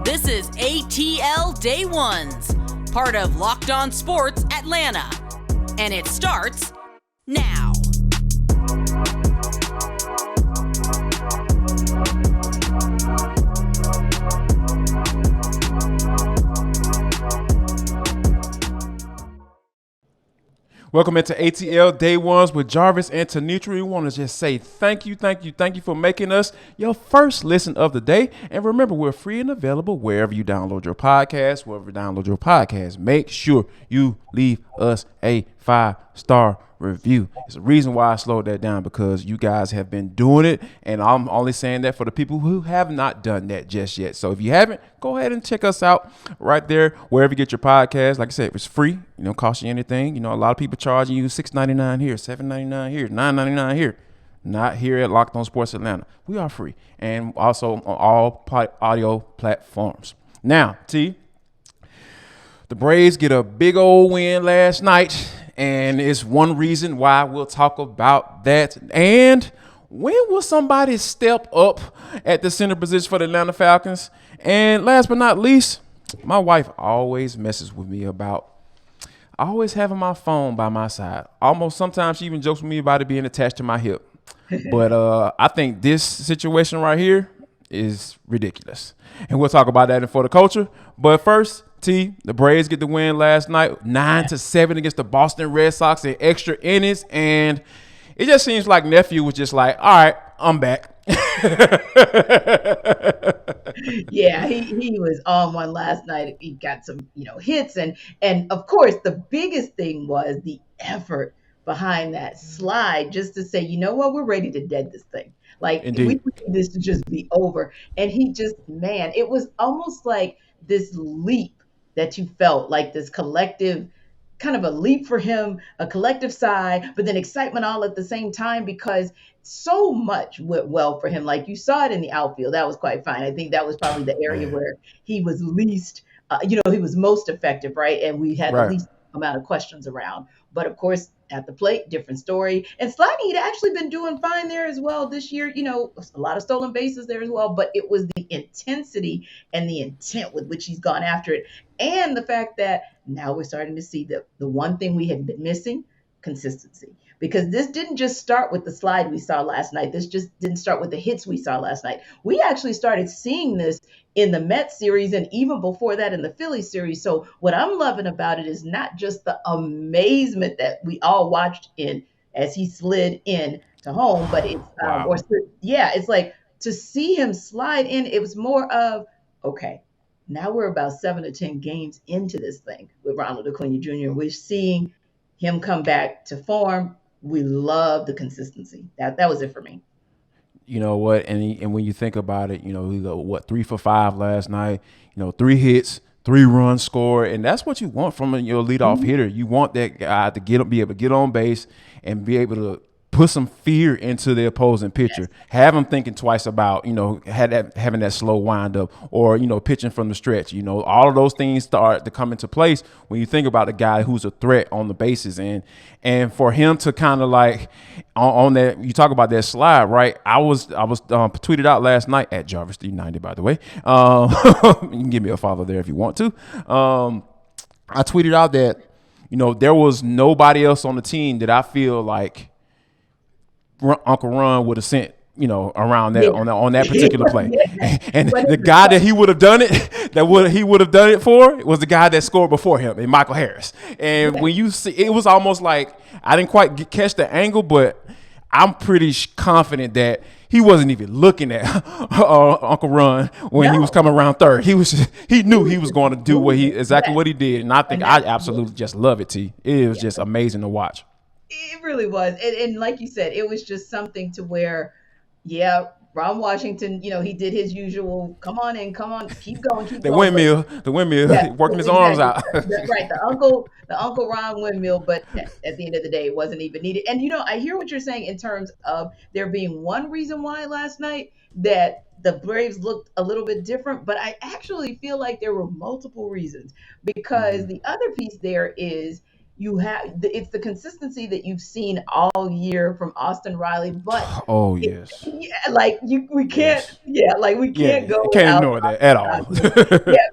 This is ATL Day Ones, part of Locked On Sports Atlanta. And it starts now. Welcome into ATL Day Ones with Jarvis and Tenitra. We want to just say thank you for making us your first listen of the day. And remember, we're free and available wherever you download your podcast. Make sure you leave us a 5-star review. It's a reason why I slowed that down, because you guys have been doing it, and I'm only saying that for the people who have not done that just yet. So if you haven't, go ahead and check us out right there wherever you get your podcast. Like I said, it's free. Cost you anything. A lot of people charging you $6.99 here, $7.99 here, $9.99 here. Not here at Locked On Sports Atlanta. We are free, and also on all audio platforms. Now, T, the Braves get a big old win last night, and it's one reason why we'll talk about that. And when will somebody step up at the center position for the Atlanta Falcons? And last but not least, my wife always messes with me about always having my phone by my side. Almost sometimes she even jokes with me about it being attached to my hip. But I think this situation right here is ridiculous. And we'll talk about that in For the Culture. But first, T, the Braves get the win last night, 9-7 against the Boston Red Sox in extra innings. And it just seems like nephew was just like, all right, I'm back. Yeah, he was on one last night. He got some, hits. And of course, the biggest thing was the effort behind that slide, just to say, you know what, we're ready to dead this thing. Like, Indeed. we want this to just be over. And he just, man, it was almost like this leap that you felt, like this collective kind of a leap for him, a collective sigh, but then excitement all at the same time, because so much went well for him. Like, you saw it in the outfield. That was quite fine. I think that was probably the area where he was least, he was most effective, right? And we had the least amount of questions around. But of course, at the plate, different story. And sliding, he'd actually been doing fine there as well this year. A lot of stolen bases there as well. But it was the intensity and the intent with which he's gone after it. And the fact that now we're starting to see the one thing we had been missing, consistency. Because this didn't just start with the slide we saw last night. This just didn't start with the hits we saw last night. We actually started seeing this in the Mets series, and even before that in the Phillies series. So what I'm loving about it is not just the amazement that we all watched as he slid in to home, but it's it's like to see him slide in. It was more of, okay, now we're about 7 to 10 games into this thing with Ronald Acuna Jr. We're seeing him come back to form. We love the consistency. That was it for me. You know what? And when you think about it, he got 3 for 5 last night. 3 hits, 3 runs scored, and that's what you want from your leadoff hitter. You want that guy to be able to get on base and be able to put some fear into the opposing pitcher. Yes. Have them thinking twice about, having that slow windup or, pitching from the stretch. All of those things start to come into place when you think about a guy who's a threat on the bases. And for him to kind of like on that, you talk about that slide, right? I was tweeted out last night at Jarvis 390, by the way. You can give me a follow there if you want to. I tweeted out that, there was nobody else on the team that I feel like Uncle Ron would have sent, around that on that particular play. And the guy that he would have done it, he would have done it for, was the guy that scored before him, and Michael Harris. And when you see, it was almost like I didn't quite catch the angle, but I'm pretty confident that he wasn't even looking at Uncle Ron when he was coming around third. He knew he was going to do what he did, and I think I absolutely just love it. T. It was just amazing to watch. It really was. And like you said, it was just something to where, Ron Washington, he did his usual, come on, keep going. The windmill, working his arms out. Right, the Uncle Ron windmill, but at the end of the day, it wasn't even needed. And, I hear what you're saying in terms of there being one reason why last night that the Braves looked a little bit different, but I actually feel like there were multiple reasons, because the other piece there is it's the consistency that you've seen all year from Austin Riley, but Oh it, yes, yeah, like we can't, yes, yeah, like we yeah. can't go Can't without ignore that at all. Austin Riley. Yeah,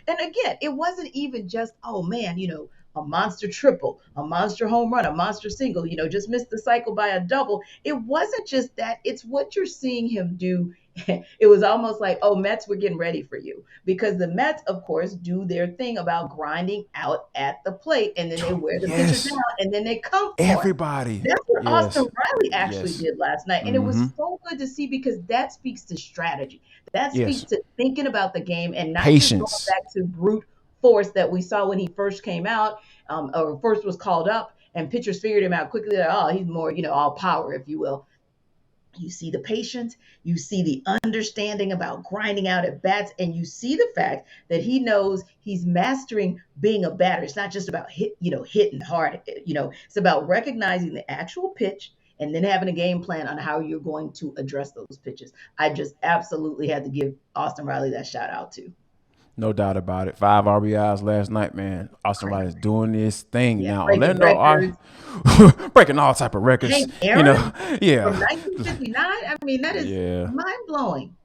and again, it wasn't even just, oh man, a monster triple, a monster home run, a monster single, just missed the cycle by a double. It wasn't just that, it's what you're seeing him do. It was almost like, oh, Mets, we're getting ready for you. Because the Mets, of course, do their thing about grinding out at the plate, and then they wear the pitcher Yes, down, and then they come for him. everybody. That's what Austin Yes, Riley actually yes. did last night. And it Mm-hmm. was so good to see because that speaks to strategy. That speaks Yes, to thinking about the game and not just going patience. back to brute force that we saw when he first came out, or first was called up, and pitchers figured him out quickly. Like, oh, he's more, all power, if you will. You see the patience, you see the understanding about grinding out at bats, and you see the fact that he knows he's mastering being a batter. It's not just about hitting hard. It's about recognizing the actual pitch and then having a game plan on how you're going to address those pitches. I just absolutely had to give Austin Riley that shout out too. No doubt about it. 5 RBIs last night, man. Austin Riley's Crazy. doing this thing Yeah, now. breaking Orlando are records. breaking all type of records. Hank You Aaron know, from yeah, 1959. I mean, that is yeah. mind blowing. Mind blowing.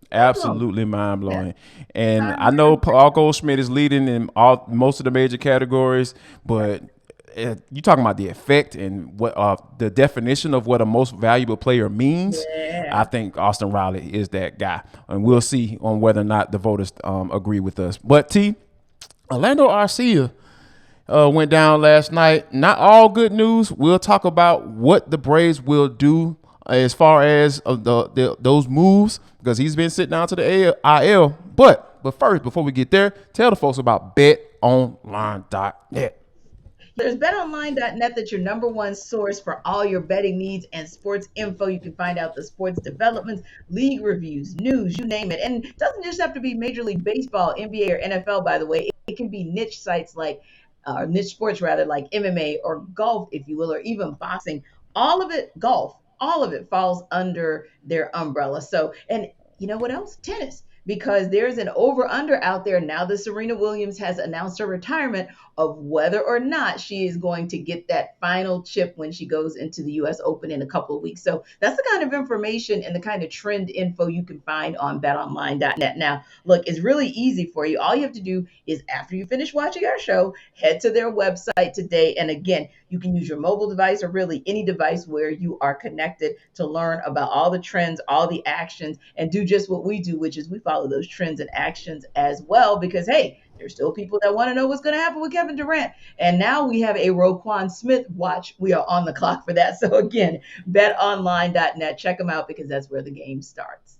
Absolutely mind Yeah. blowing. And Time I know Aaron. Paul Goldschmidt is leading in all most of the major categories, but you talking about the effect and what the definition of what a most valuable player means. I Yeah. think Austin Riley is that guy, and we'll see on whether or not the voters agree with us. But Orlando Arcia went down last night. Not all good news. We'll talk about what the Braves will do as far as those moves because he's been sitting down to the IL. But first, before we get there, tell the folks about betonline.net. There's betonline.net that's your number one source for all your betting needs and sports info. You can find out the sports developments, league reviews, news, you name it. And it doesn't just have to be Major League Baseball, NBA, or NFL, by the way. It can be niche sites like, niche sports rather, like MMA or golf, if you will, or even boxing. All of it, golf, all of it falls under their umbrella. So, and you know what else? Tennis. Because there's an over under out there now that Serena Williams has announced her retirement of whether or not she is going to get that final chip when she goes into the US Open in a couple of weeks. So that's the kind of information and the kind of trend info you can find on betonline.net. Now, look, it's really easy for you. All you have to do is after you finish watching our show, head to their website today. And again, you can use your mobile device or really any device where you are connected to learn about all the trends, all the actions, and do just what we do, which is we follow those trends and actions as well. Because, hey, there's still people that want to know what's going to happen with Kevin Durant. And now we have a Roquan Smith watch. We are on the clock for that. So again, betonline.net. Check them out because that's where the game starts.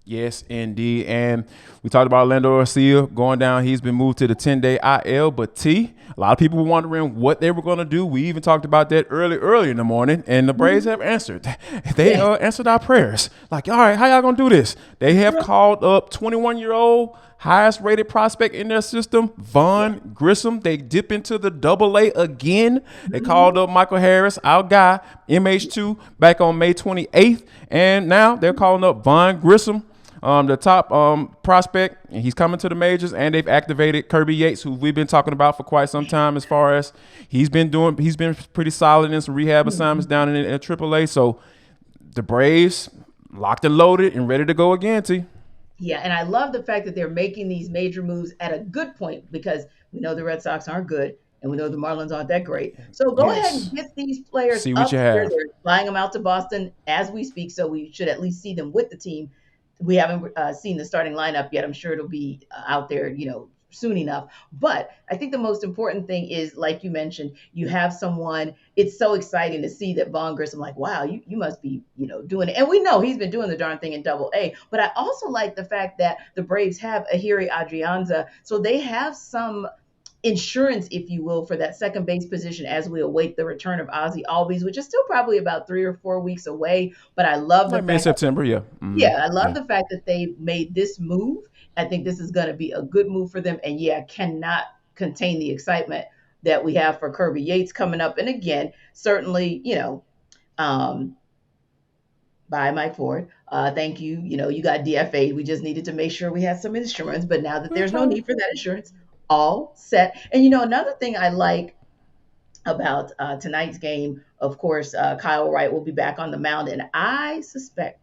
Yes, indeed. And we talked about Orlando Arcia going down. He's been moved to the 10-day IL. But a lot of people were wondering what they were going to do. We even talked about that early in the morning, and the Braves have answered. They answered our prayers. Like, all right, how y'all going to do this? They have called up 21-year-old highest rated prospect in their system, Vaughn Grissom. They dip into the AA again. They called up Michael Harris, our guy, MH2, back on May 28th. And now they're calling up Vaughn Grissom, the top prospect, and he's coming to the majors. And they've activated Kirby Yates, who we've been talking about for quite some time. As far as he's been pretty solid in some rehab assignments down in AAA. So the Braves locked and loaded and ready to go again. Yeah, and I love the fact that they're making these major moves at a good point because we know the Red Sox aren't good and we know the Marlins aren't that great. So go ahead and get these players See what up you here. have. They're flying them out to Boston as we speak, so we should at least see them with the team. We haven't seen the starting lineup yet. I'm sure it'll be out there, soon enough. But I think the most important thing is, like you mentioned, you have someone. It's so exciting to see that Vaughn Grissom, like, wow, you must be, doing it. And we know he's been doing the darn thing in AA. But I also like the fact that the Braves have Ahiri Adrianza. So they have some insurance, if you will, for that second base position as we await the return of Ozzie Albies, which is still probably about 3 or 4 weeks away. But I love the Like fact mid-September, yeah. Mm-hmm. yeah, I love the fact that they made this move. I think this is going to be a good move for them. And yeah, I cannot contain the excitement that we have for Kirby Yates coming up. And again, certainly, bye, Mike Ford. Thank you. You got DFA. We just needed to make sure we had some insurance. But now that there's no need for that insurance, all set. And another thing I like about tonight's game. Of course, Kyle Wright will be back on the mound, and I suspect,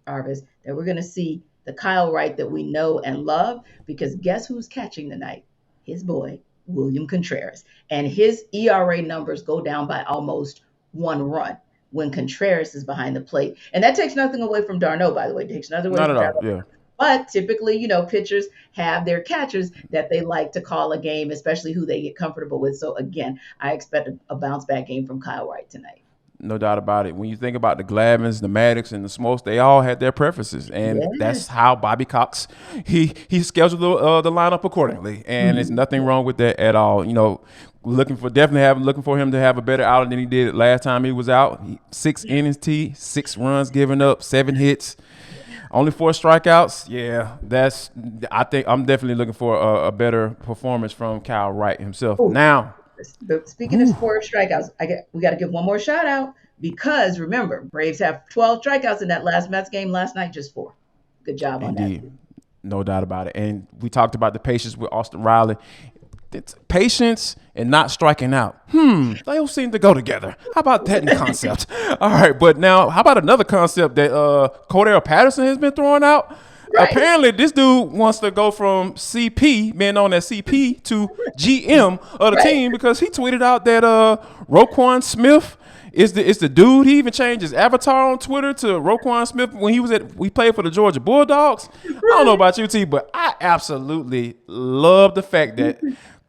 Jarvis, that we're going to see the Kyle Wright that we know and love, because guess who's catching tonight? His boy, William Contreras. And his ERA numbers go down by almost 1 run when Contreras is behind the plate. And that takes nothing away from d'Arnaud, by the way. It takes nothing away Not from at all. Travis. Yeah. But typically, pitchers have their catchers that they like to call a game, especially who they get comfortable with. So again, I expect a bounce back game from Kyle Wright tonight. No doubt about it. When you think about the Glavins, the Maddocks, and the Smoltz, they all had their preferences, and that's Yes. how Bobby Cox he scheduled the lineup accordingly, and there's nothing wrong with that at all. Looking for him to have a better outing than he did last time he was out. 6 innings, 6 runs given up, 7 hits. Only 4 strikeouts. Yeah, I think I'm definitely looking for a better performance from Kyle Wright himself. Ooh. Now, Speaking of 4 strikeouts, we got to give one more shout out, because remember, Braves have 12 strikeouts in that last Mets game last night, just 4. Good job on indeed, that. no doubt about it. And we talked about the patience with Austin Riley. It's patience and not striking out. They don't seem to go together. How about that in concept? All right, but now how about another concept that Cordarrelle Patterson has been throwing out? Right. Apparently, this dude wants to go from CP, being known as CP, to GM of the team, because he tweeted out that Roquan Smith is the dude. He even changed his avatar on Twitter to Roquan Smith when we played for the Georgia Bulldogs. I don't know about you, T, but I absolutely love the fact that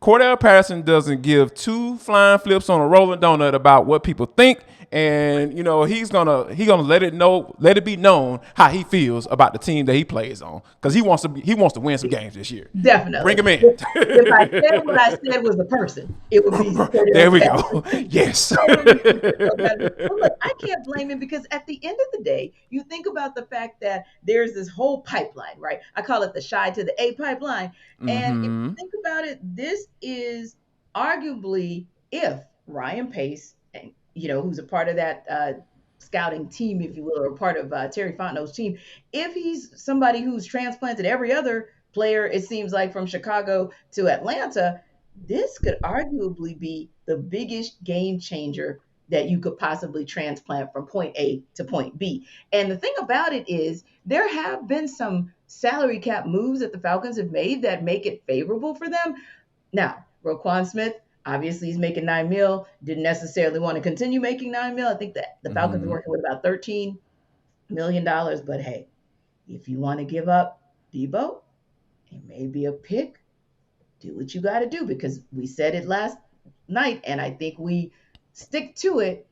Cordarrelle Patterson doesn't give 2 flying flips on a rolling donut about what people think, and he's gonna let it be known how he feels about the team that he plays on, because he wants to win some games this year. Definitely. Bring him in. If I said what I said was the person, it would be Cordarrelle There we Patterson. go. Yes. But look, I can't blame him, because at the end of the day, you think about the fact that there's this whole pipeline, right? I call it the shy to the A pipeline. And if you think about it, this is arguably, if Ryan Pace, and who's a part of that scouting team, if you will, or part of Terry Fontenot's team, if he's somebody who's transplanted every other player, it seems like, from Chicago to Atlanta, this could arguably be the biggest game changer that you could possibly transplant from point A to point B. And the thing about it is, there have been some salary cap moves that the Falcons have made that make it favorable for them. Now, Roquan Smith, obviously he's making $9 million, didn't necessarily want to continue making $9 million. I think that the Falcons are working with about $13 million. But hey, if you want to give up Debo, it may be a pick. Do what you got to do, because we said it last night, and I think we stick to it.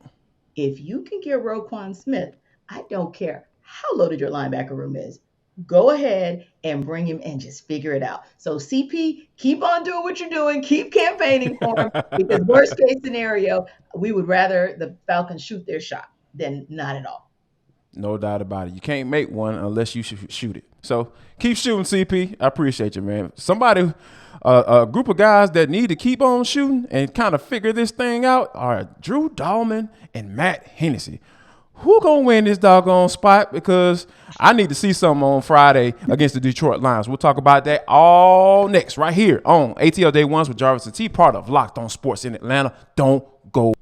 If you can get Roquan Smith, I don't care how loaded your linebacker room is, go ahead and bring him and just figure it out. So CP, keep on doing what you're doing. Keep campaigning for him, because worst case scenario, we would rather the Falcons shoot their shot than not at all. No doubt about it. You can't make one unless you shoot it. So keep shooting, CP. I appreciate you, man. Somebody, a group of guys that need to keep on shooting and kind of figure this thing out are Drew Dahlman and Matt Hennessy. Who gonna win this doggone spot? Because I need to see something on Friday against the Detroit Lions. We'll talk about that all next, right here on ATL Day Ones with Jarvis and T, part of Locked On Sports in Atlanta. Don't go.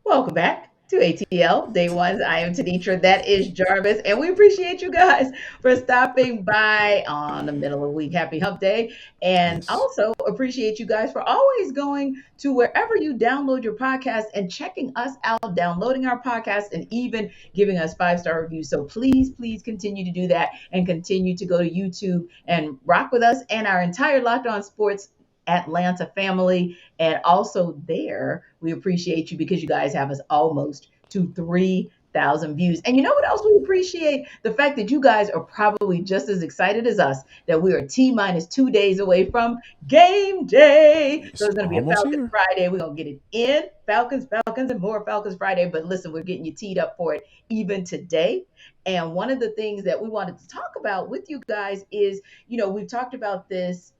Welcome back to ATL Day Ones. I am Tenitra. That is Jarvis. And we appreciate you guys for stopping by on the middle of the week. Happy Hump Day. And also appreciate you guys for always going to wherever you download your podcast and checking us out, downloading our podcast, and even giving us 5-star reviews. So please, please continue to do that, and continue to go to YouTube and rock with us and our entire Locked On Sports Atlanta family. And also there, we appreciate you, because you guys have us almost to 3,000 views. And you know what else we appreciate? The fact that you guys are probably just as excited as us that we are T-minus 2 days away from game day. So it's going to be a Falcons Friday. We're going to get it in. Falcons, and more Falcons Friday. But listen, we're getting you teed up for it even today. And one of the things that we wanted to talk about with you guys is, we've talked about this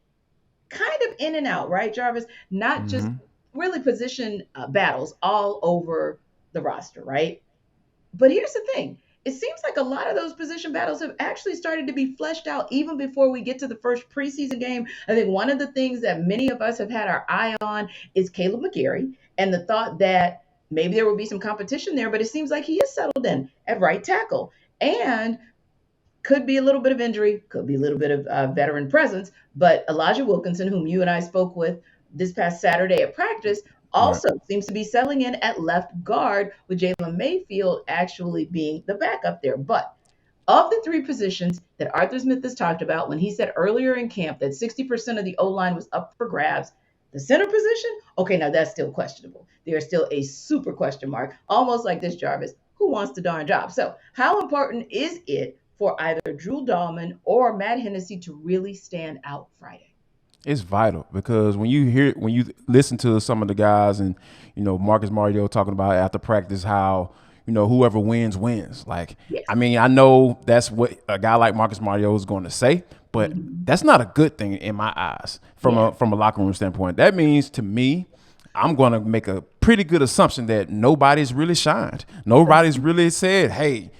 kind of in and out, right, Jarvis? Not just really position battles all over the roster, right? But here's the thing. it seems like a lot of those position battles have actually started to be fleshed out even before we get to the first preseason game. I think one of the things that many of us have had our eye on is Caleb McGarry and the thought that maybe there will be some competition there, but it seems like he is settled in at right tackle. And could be a little bit of injury, could be a little bit of veteran presence, but Elijah Wilkinson, whom you and I spoke with this past Saturday at practice, Right. also seems to be settling in at left guard, with Jalen Mayfield actually being the backup there. But of the three positions that Arthur Smith has talked about, when he said earlier in camp that 60% of the O line was up for grabs, the center position, okay, now that's still questionable. There's still a super question mark, almost like this, Jarvis. Who wants the darn job? So, how important is it for either Drew Dahlman or Matt Hennessy to really stand out Friday? It's vital because when you listen to some of the guys and Marcus Mariota talking about after practice how whoever wins wins. Like, Yes. I mean, I know that's what a guy like Marcus Mariota is going to say, but that's not a good thing in my eyes from a locker room standpoint. That means to me, I'm going to make a pretty good assumption that nobody's really shined. Nobody's really said, hey,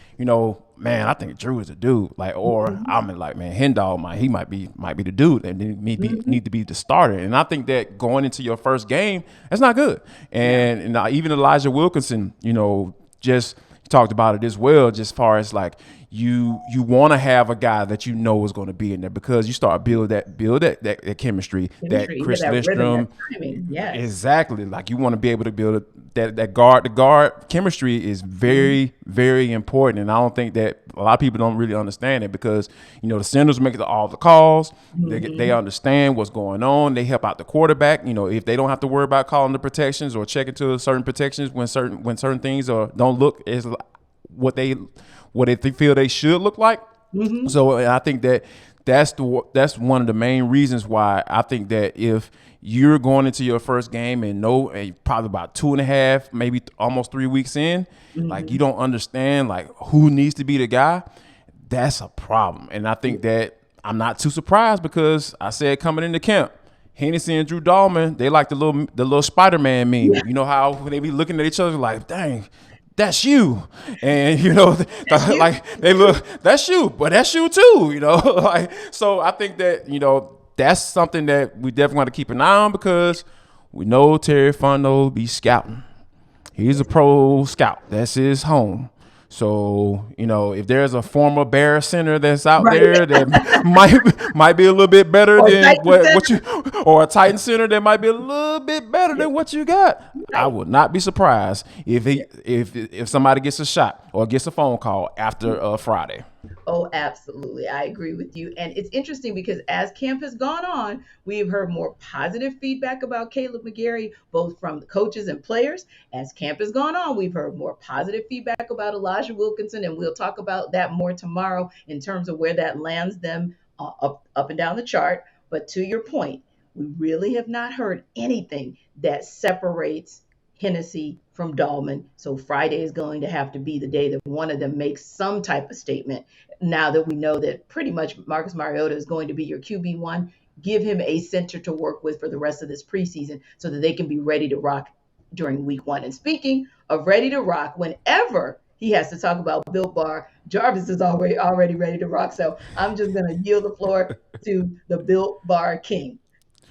man, I think Drew is a dude. Like, or I'm like, man, Hendall might be the dude and need to be the starter. And I think that going into your first game, that's not good. And even Elijah Wilkinson, just talked about it as well, just as far as like you want to have a guy that is going to be in there because you start build that chemistry, that Chris Lindstrom. Yes. Exactly. Like you want to be able to build that guard. The guard chemistry is very, very important. And I don't think that a lot of people don't really understand it because, the centers make all the calls. They understand what's going on. They help out the quarterback. If they don't have to worry about calling the protections or checking to certain protections when certain things don't look as what they feel they should look like. So I think that's one of the main reasons why I think that if you're going into your first game and probably about 2.5, maybe almost 3 weeks in, like you don't understand like who needs to be the guy, that's a problem. And I think that I'm not too surprised because I said coming into camp, Hennessy and Drew Dahlman, they like the little Spider-Man meme. You know how when they be looking at each other like, dang, that's you. And, like they look, that's you, but that's you too, like, so I think that, that's something that we definitely want to keep an eye on because we know Terry Fondo be scouting. He's a pro scout. That's his home. So, if there's a former Bear center that's out there that might be a little bit better than what you, or a Titan center that might be a little bit better than what you got, I would not be surprised if somebody gets a shot or gets a phone call after Friday. Oh, absolutely. I agree with you. And it's interesting because as camp has gone on, we've heard more positive feedback about Caleb McGarry, both from the coaches and players. As camp has gone on, we've heard more positive feedback about Elijah Wilkinson, and we'll talk about that more tomorrow in terms of where that lands them up and down the chart. But to your point, we really have not heard anything that separates Hennessy from Dahlman. So Friday is going to have to be the day that one of them makes some type of statement. Now that we know that pretty much Marcus Mariota is going to be your QB1, give him a center to work with for the rest of this preseason so that they can be ready to rock during week one. And speaking of ready to rock, whenever he has to talk about Built Bar, Jarvis is already ready to rock. So I'm just going to yield the floor to the Built Bar King.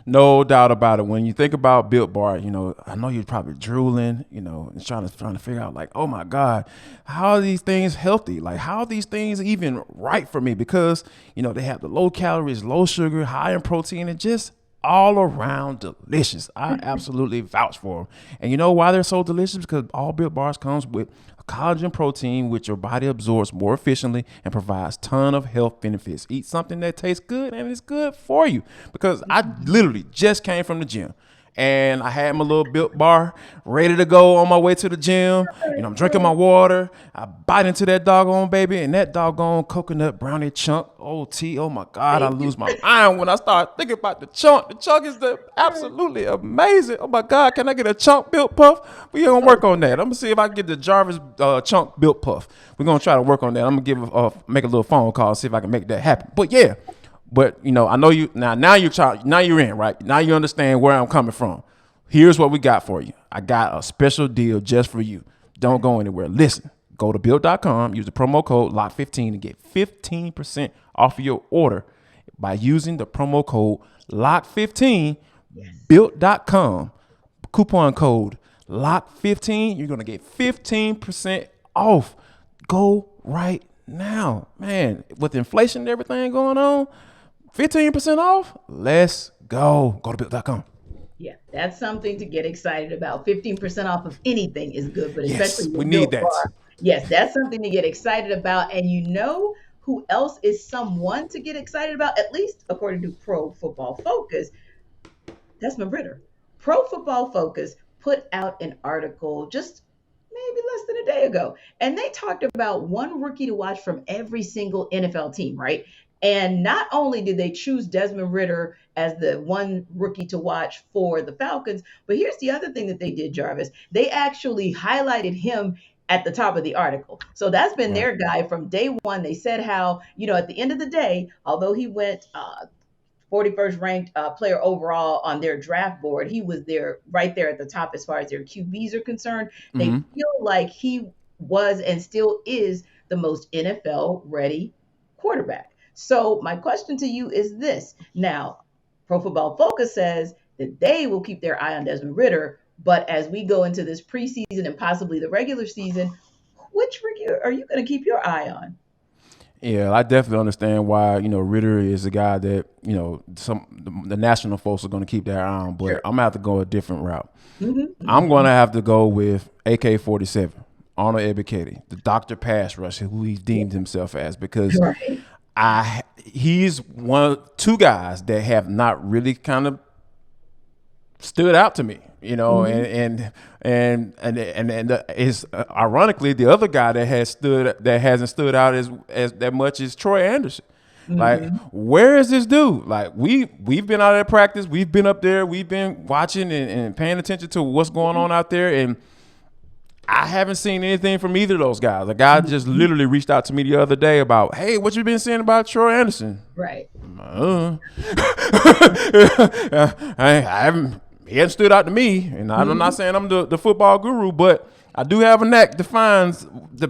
No doubt about it. When you think about Built Bar, I know you're probably drooling, and trying to figure out like, oh my God, how are these things healthy? Like, how are these things even right for me? Because, they have the low calories, low sugar, high in protein, and just all around delicious. I absolutely vouch for them. And you know why they're so delicious? Because all Built Bars comes with a collagen protein, which your body absorbs more efficiently and provides ton of health benefits. Eat something that tastes good and it's good for you. Because I literally just came from the gym. And I had my little Built Bar ready to go on my way to the gym. I'm drinking my water. I bite into that doggone baby, and that doggone coconut brownie chunk. Oh my God, I lose my mind when I start thinking about the chunk. The chunk is absolutely amazing. Oh my God, can I get a chunk Built Puff? We're going to work on that. I'm going to see if I can get the Jarvis chunk Built Puff. We're going to try to work on that. I'm going to make a little phone call, see if I can make that happen. But yeah. But, I know you now you're in, right? Now you understand where I'm coming from. Here's what we got for you. I got a special deal just for you. Don't go anywhere. Listen, Go to built.com, use the promo code LOCK15 to get 15% off of your order by using the promo code LOCK15. Yes. Built.com, coupon code LOCK15. You're going to get 15% off. Go right now. Man, with inflation and everything going on, 15% off. Let's go. Go to built.com. Yeah, that's something to get excited about. 15% off of anything is good, but Yes, especially we your need Built that. Bar. Yes, that's something to get excited about. And you know who else is someone to get excited about, at least according to Pro Football Focus? Desmond Ritter. Pro Football Focus put out an article just maybe less than a day ago, and they talked about one rookie to watch from every single NFL team, right? And not only did they choose Desmond Ritter as the one rookie to watch for the Falcons, but here's the other thing that they did, Jarvis. They actually highlighted him at the top of the article. So that's been Right. their guy from day one. They said how, at the end of the day, although he went 41st ranked player overall on their draft board. He was there right there at the top as far as their QBs are concerned. They Mm-hmm. feel like he was and still is the most NFL ready quarterback. So my question to you is this. Now, Pro Football Focus says that they will keep their eye on Desmond Ritter, but as we go into this preseason and possibly the regular season, which rookie are you going to keep your eye on? Yeah, I definitely understand why, Ritter is a guy that, the national folks are going to keep their eye on, but Sure. I'm going to have to go a different route. Mm-hmm. I'm going to have to go with AK-47, Arnold Ebiketie, the Dr. Pass Rush, who he deemed himself as, because Right. he's two guys that have not really kind of stood out to me, Mm-hmm. and is ironically the other guy that hasn't stood out as that much is Troy Anderson. Like, Mm-hmm. where is this dude? Like, we've been out at practice, we've been up there, we've been watching and paying attention to what's going on out there, and I haven't seen anything from either of those guys. A guy just literally reached out to me the other day about, hey, what you been saying about Troy Anderson? Right. I haven't. He hasn't stood out to me, and I'm not saying I'm the football guru, but I do have a knack to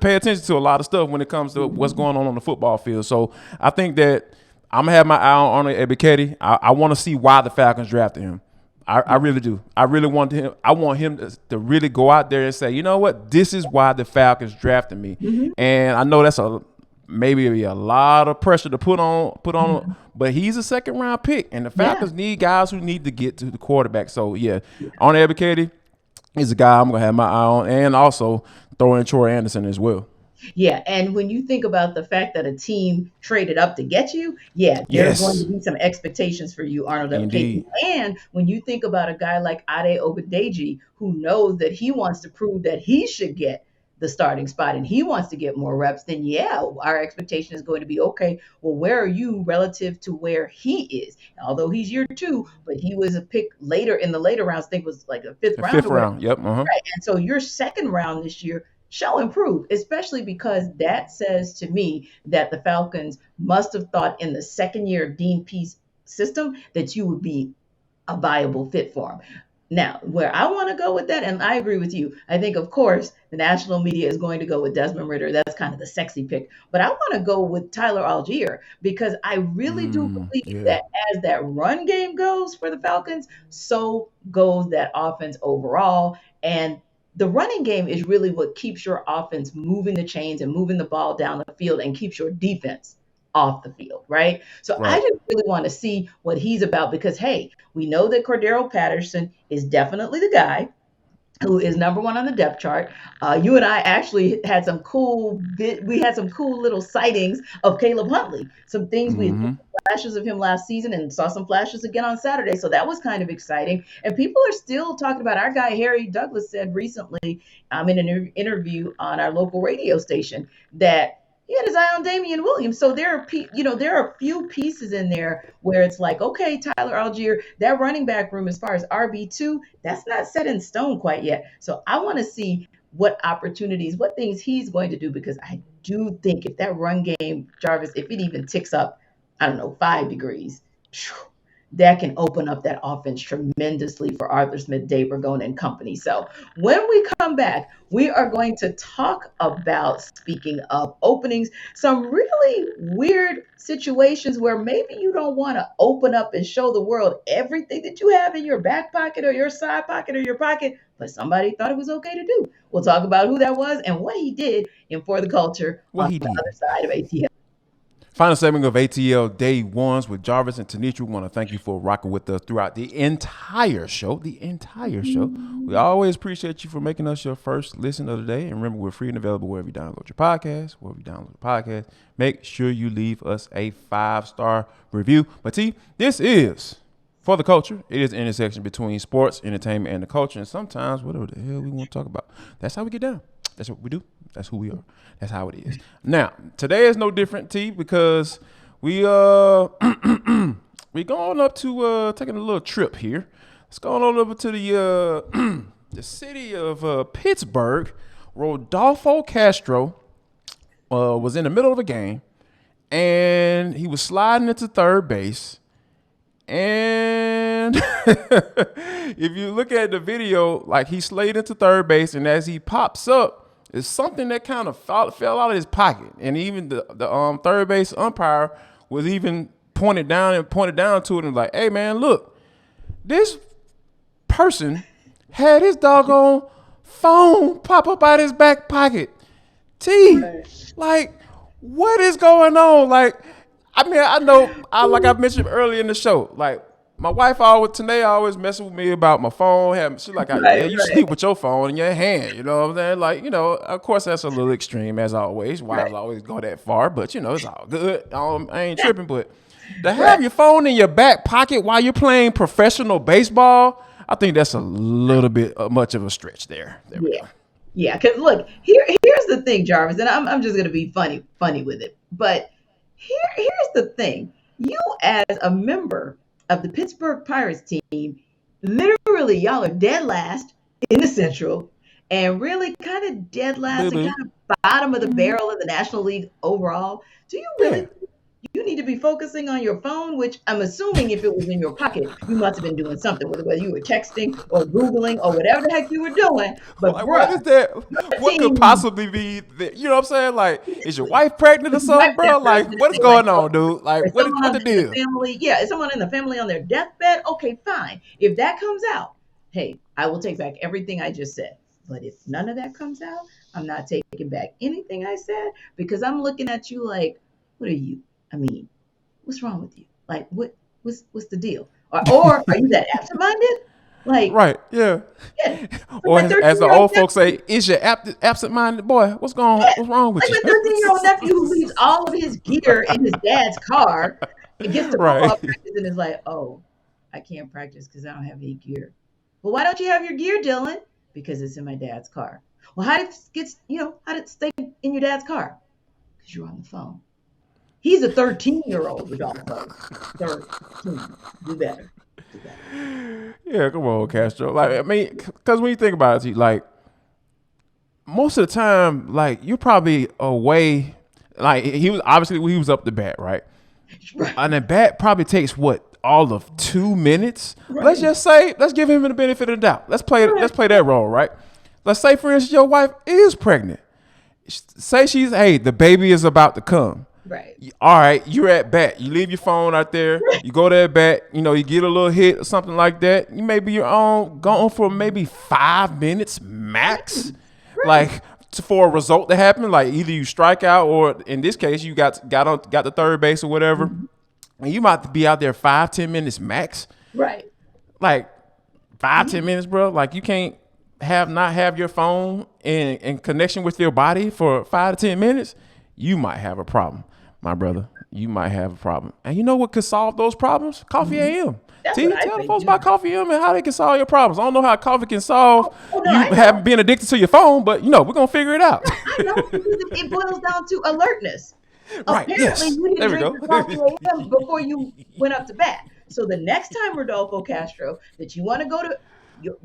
pay attention to a lot of stuff when it comes to what's going on the football field. So I think that I'm gonna have my eye on Arnold Ebiketie. I want to see why the Falcons drafted him. I really do. I really want him. I want him to really go out there and say, you know what, this is why the Falcons drafted me. Mm-hmm. And I know that's maybe a lot of pressure to put on, but he's a second round pick, and the Falcons need guys who need to get to the quarterback. So yeah, Arnold Ebiketie is a guy I'm gonna have my eye on, and also throw in Troy Anderson as well. Yeah, and when you think about the fact that a team traded up to get you, there's going to Yes, be some expectations for you, Arnold Upkake. indeed. And when you think about a guy like Ade Ogundeji, who knows that he wants to prove that he should get the starting spot and he wants to get more reps, then our expectation is going to be, okay, well, where are you relative to where he is? Although he's year two, but he was a pick later in the later rounds, I think it was like a fifth The round fifth or whatever. round. Yep. Right. And so your second round this year shall improve, especially because that says to me that the Falcons must have thought in the second year of Dean Peace system that you would be a viable fit for him. Now, where I want to go with that, and I agree with you, I think, of course, the national media is going to go with Desmond Ritter. That's kind of the sexy pick. But I want to go with Tyler Algier because I really do believe Yeah. that as that run game goes for the Falcons, so goes that offense overall. And the running game is really what keeps your offense moving the chains and moving the ball down the field and keeps your defense off the field, right? So I Right. just really want to see what he's about because, hey, we know that Cordarrelle Patterson is definitely the guy who is number one on the depth chart. You and I actually had we had some cool little sightings of Caleb Huntley. Some things we had Mm-hmm. flashes of him last season and saw some flashes again on Saturday. So that was kind of exciting. And people are still talking about our guy, Harry Douglas said recently in an interview on our local radio station that he had his eye on Damian Williams. So there are a few pieces in there where it's like, okay, Tyler Algier, that running back room as far as RB2, that's not set in stone quite yet. So I want to see what opportunities, what things he's going to do because I do think if that run game, Jarvis, if it even ticks up, I don't know, 5 degrees, that can open up that offense tremendously for Arthur Smith, Dave Ragone, and company. So when we come back, we are going to talk about, speaking of openings, some really weird situations where maybe you don't want to open up and show the world everything that you have in your back pocket or your side pocket or your pocket, but somebody thought it was okay to do. We'll talk about who that was and what he did in For the Culture What on he the did. other side of ATL. Final segment of ATL Day Ones with Jarvis and Tenitra. We want to thank you for rocking with us throughout the entire show. The entire show. We always appreciate you for making us your first listen of the day. And remember, we're free and available wherever you download your podcast. Make sure you leave us a 5-star review. But T, this is For the Culture. It is an intersection between sports, entertainment, and the culture. And sometimes whatever the hell we want to talk about. That's how we get down. That's what we do. That's who we are. That's how it is. Now, today is no different, T, because we we going up to taking a little trip here. Let's go on over to the the city of Pittsburgh. Rodolfo Castro was in the middle of a game, and he was sliding into third base. And if you look at the video, like he slid into third base, and as he pops up, it's something that kind of fell out of his pocket, and even the third base umpire was even pointed down to it and like, hey man, look, this person had his doggone phone pop up out his back pocket. Like, what is going on? Like, I mean, I know, like I mentioned earlier in the show, like my wife always messing with me about my phone. She's like, yeah, you sleep with your phone in your hand. You know what I'm saying? Like, of course that's a little extreme as always. Wives always go that far, but it's all good. I ain't tripping, but to have your phone in your back pocket while you're playing professional baseball, I think that's a little bit much of a stretch there. There we go. Yeah, because look, here's the thing, Jarvis, and I'm just gonna be funny with it. But here's the thing. You as a member of the Pittsburgh Pirates team, literally y'all are dead last in the Central and really kind of dead last and kind of bottom of the barrel in the National League overall. Do you really think you need to be focusing on your phone, which I'm assuming if it was in your pocket, you must have been doing something with it, whether you were texting or Googling or whatever the heck you were doing. But like, what is that? What could possibly be that? You know what I'm saying? Like, is your wife pregnant or something, bro? Like, what is going on, dude? Like, what the deal? Is someone in the family on their deathbed? Okay, fine. If that comes out, hey, I will take back everything I just said. But if none of that comes out, I'm not taking back anything I said, because I'm looking at you like, what are you? I mean, what's wrong with you? Like, what's the deal? Or are you that absent-minded? Like, right, yeah. Or as the old folks say, is your absent-minded boy? What's wrong with you? Like a 13-year-old nephew who leaves all of his gear in his dad's car and gets to football practice and is like, oh, I can't practice because I don't have any gear. Well, why don't you have your gear, Dylan? Because it's in my dad's car. Well, how did it stay in your dad's car? Because you're on the phone. He's a 13-year-old, Rodolfo. 13. Do better. Yeah, come on, Castro. Like, I mean, because when you think about it, like, most of the time, like, you're probably away. Like, he was up the bat, right? And the bat probably takes all of 2 minutes. Right. Let's give him the benefit of the doubt. Let's play that role, right? Let's say, for instance, your wife is pregnant. Say the baby is about to come. Right. All right, you're at bat. You leave your phone out there. You go to that bat. You get a little hit or something like that. You maybe you're gone for maybe 5 minutes max, like for a result to happen. Like either you strike out, or in this case, you got the third base or whatever, and you might be out there 5-10 minutes max. Right. Like 5-10 minutes, bro. Like you can't not have your phone in connection with your body for 5 to 10 minutes. You might have a problem. My brother, you might have a problem. And you know what could solve those problems? Coffee AM. Tell the folks about Coffee AM and how they can solve your problems. I don't know how coffee can solve having been addicted to your phone, but we're going to figure it out. I know, because it boils down to alertness. Right, Apparently, you didn't drink your Coffee AM before you went up to bat. So the next time, Rodolfo Castro, that you want to go to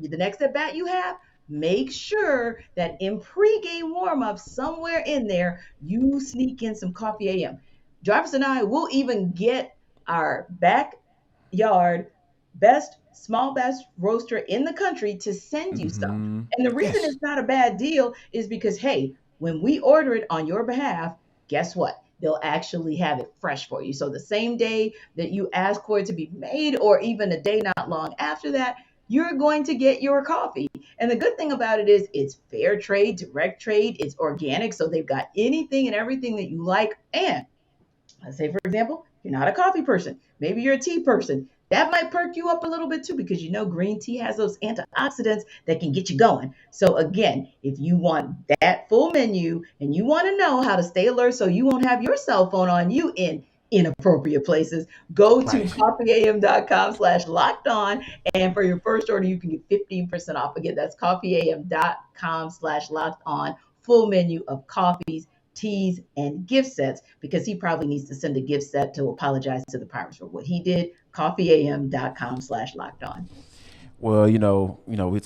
the next at bat you have, make sure that in pregame warm-up somewhere in there, you sneak in some Coffee AM. Jarvis and I will even get our back yard, best small batch roaster in the country to send you stuff. Mm-hmm. And the reason Yes. it's not a bad deal is because, hey, when we order it on your behalf, guess what? They'll actually have it fresh for you. So the same day that you ask for it to be made, or even a day not long after that, you're going to get your coffee. And the good thing about it is it's fair trade, direct trade, it's organic. So they've got anything and everything that you like. And let's say, for example, you're not a coffee person, maybe you're a tea person. That might perk you up a little bit too, because you know green tea has those antioxidants that can get you going. So again, if you want that full menu and you want to know how to stay alert so you won't have your cell phone on you in inappropriate places, go to Right. coffeeam.com/locked on. And for your first order, you can get 15% off. Again, that's coffeeam.com/locked on. Full menu of coffees, teas, and gift sets, because he probably needs to send a gift set to apologize to the Pirates for what he did. Coffeeam.com/locked on. Well,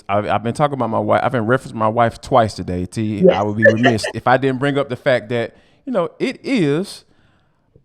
I've been talking about my wife. I've been referencing my wife twice today. T. I Yes. would be remiss if I didn't bring up the fact that it is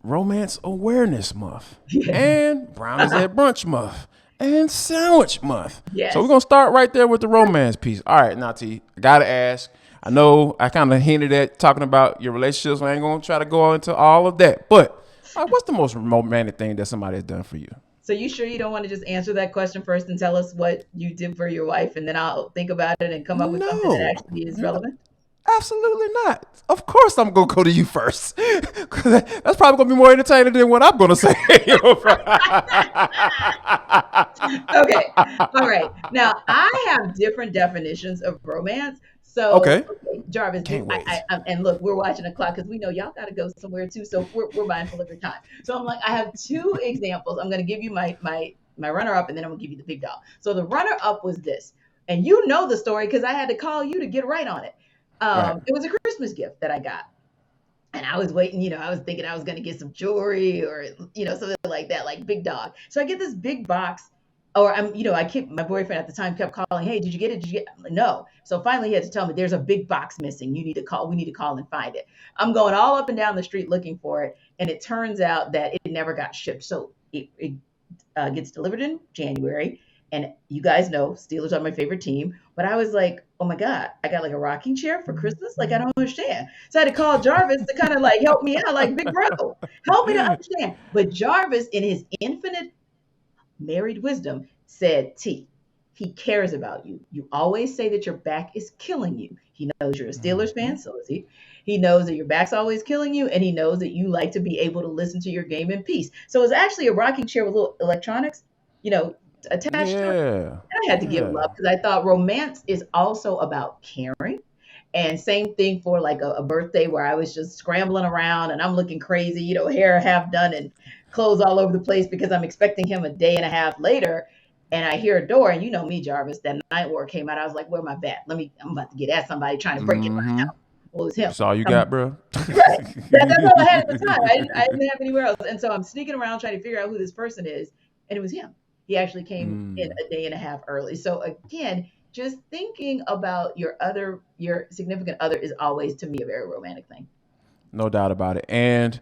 Romance Awareness Month Yes. and Brownies at Brunch Month and Sandwich Month. So we're Yes. gonna start right there with the romance piece. All right, now T, I gotta ask. I know I kind of hinted at talking about your relationships. I ain't gonna try to go into all of that, but what's the most romantic thing that somebody has done for you? So you sure you don't want to just answer that question first and tell us what you did for your wife, and then I'll think about it and come up with something that No, actually is relevant? absolutely not. Of course, I'm gonna go to you first. 'Cause that's probably gonna be more entertaining than what I'm gonna say. Okay. All right. Now I have different definitions of romance. So, Okay, okay, Jarvis, can't wait. and look, we're watching the clock because we know y'all got to go somewhere too. So we're mindful of your time. So I'm like, I have two examples. I'm going to give you my runner up, and then I'm going to give you the big dog. So the runner up was this, and you know the story because I had to call you to get right on it. Right. It was a Christmas gift that I got. And I was waiting, I was thinking I was going to get some jewelry or, something like that, like big dog. So I get this big box, or I kept, my boyfriend at the time kept calling, hey, did you get it? Did you get it? I'm like, no. So finally he had to tell me there's a big box missing. You need to call. We need to call and find it. I'm going all up and down the street looking for it. And it turns out that it never got shipped. So it gets delivered in January. And you guys know Steelers are my favorite team. But I was like, oh my God, I got like a rocking chair for Christmas? Like, I don't understand. So I had to call Jarvis to kind of like help me out, like, big bro, help me to understand. But Jarvis, in his infinite married wisdom, said, T, he cares about you. You always say that your back is killing you. He knows you're a Steelers fan, so is he. He knows that your back's always killing you, and he knows that you like to be able to listen to your game in peace. So it's actually a rocking chair with little electronics, you know, attached to it. Yeah. And I had to give Yeah. love because I thought romance is also about caring. And same thing for like a birthday where I was just scrambling around and I'm looking crazy, hair half done and clothes all over the place because I'm expecting him a day and a half later. And I hear a door, and you know me, Jarvis, that night war came out. I was like, where my bat? I'm about to get at somebody trying to break in my Mm-hmm. house. Well, it was him. That's all you got, bro. Right. That's all I had at the time. I didn't have anywhere else. And so I'm sneaking around trying to figure out who this person is. And it was him. He actually came in a day and a half early. So again, just thinking about your significant other is always to me a very romantic thing. No doubt about it. And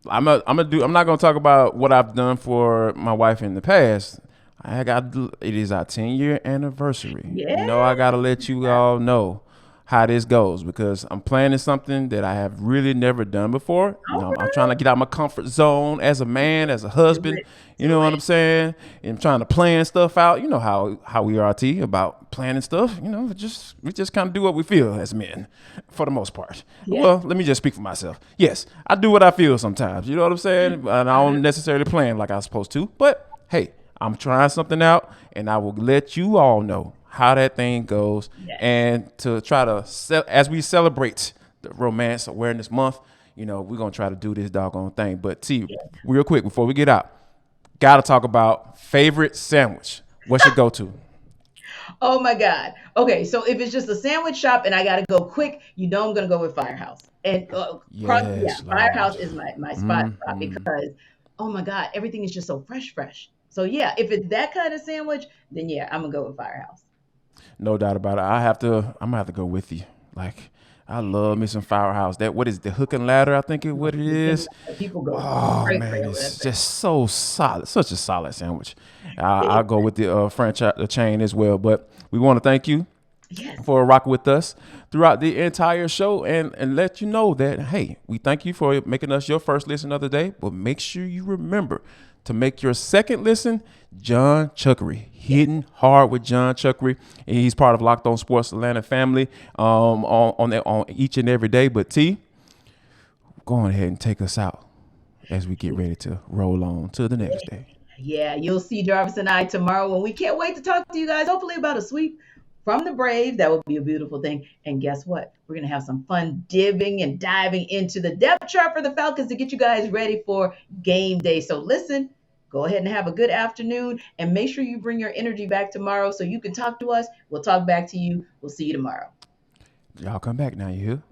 I'm not gonna talk about what I've done for my wife in the past. It is our 10-year anniversary. Yeah. I gotta let you all know how this goes because I'm planning something that I have really never done before. All I'm right. trying to get out my comfort zone as a man, as a Do husband. it. You know Do what it. I'm saying? And I'm trying to plan stuff out. You know how we are, T, about planning stuff. We just kind of do what we feel as men, for the most part. Yes. Well, let me just speak for myself. Yes, I do what I feel sometimes. You know what I'm saying? And I don't necessarily plan like I'm supposed to. But hey, I'm trying something out, and I will let you all know how that thing goes. Yes. And to try to as we celebrate the Romance Awareness Month, we're gonna try to do this doggone thing. But T, real quick before we get out, gotta talk about favorite sandwich. What's your go-to? Oh my God. Okay, so if it's just a sandwich shop and I gotta go quick, I'm gonna go with Firehouse. And Yes, Firehouse Lord. is my spot because oh my God, everything is just so fresh. So yeah, if it's that kind of sandwich, then yeah, I'm gonna go with Firehouse. No doubt about it. I'm gonna have to go with you. Like, I love me some Firehouse. That what is the Hook and Ladder? I think what it is. People go Oh crazy man, over that it's thing. just so solid, such a solid sandwich. I'll go with the franchise, the chain as well. But we want to thank you Yes. for rocking with us throughout the entire show and let you know that, hey, we thank you for making us your first listen of the day, but make sure you remember to make your second listen John Chuckery. Hitting hard with John Chuckery. And he's part of Locked On Sports Atlanta family on each and every day. But T, go on ahead and take us out as we get ready to roll on to the next day. Yeah, you'll see Jarvis and I tomorrow when we can't wait to talk to you guys, hopefully about a sweep from the Braves. That would be a beautiful thing. And guess what? We're going to have some fun diving and diving into the depth chart for the Falcons to get you guys ready for game day. So listen, go ahead and have a good afternoon and make sure you bring your energy back tomorrow so you can talk to us. We'll talk back to you. We'll see you tomorrow. Y'all come back now, you hear?